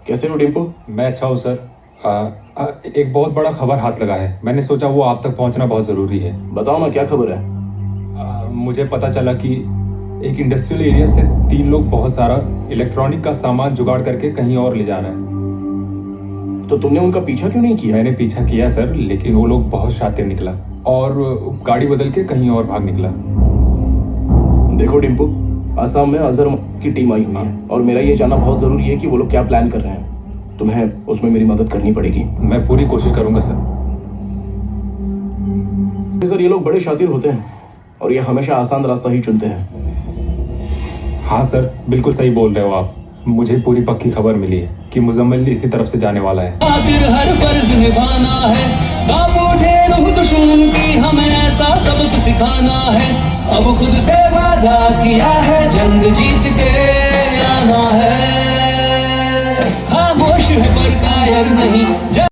कैसे हो डिम्पू? मैं अच्छा हूँ सर। एक बहुत बड़ा खबर हाथ लगा है, मैंने सोचा वो आप तक पहुंचना बहुत ज़रूरी है। बताओ ना, क्या खबर है? मुझे पता चला कि एक इंडस्ट्रियल एरिया से 3 लोग बहुत सारा इलेक्ट्रॉनिक का सामान जुगाड़ करके कहीं और ले जा रहे हैं। तो तुमने उनका पीछा क्यों नहीं किया? मैंने पीछा किया सर, लेकिन वो लोग बहुत शातिर निकला और गाड़ी बदल के कहीं और भाग निकला। देखो डिम्पू, असम में अजहर की टीम आई हुई है और मेरा ये जानना बहुत जरूरी है कि वो लोग क्या प्लान कर रहे हैं। तुम्हें उसमें मेरी मदद करनी पड़ेगी। मैं पूरी कोशिश करूंगा सर। सर, ये लोग बड़े शातिर होते हैं और ये हमेशा आसान रास्ता ही चुनते हैं। हाँ सर, बिल्कुल सही बोल रहे हो आप। मुझे पूरी पक्की खबर मिली है कि मुजम्मिल इसी तरफ से जाने वाला है। खातिर हर फर्ज निभाना है, काबू ढेर दुश्मन की हमें ऐसा सबक सिखाना है। अब खुद से वादा किया है, जंग जीत के आना है। खामोश है पर कायर नहीं।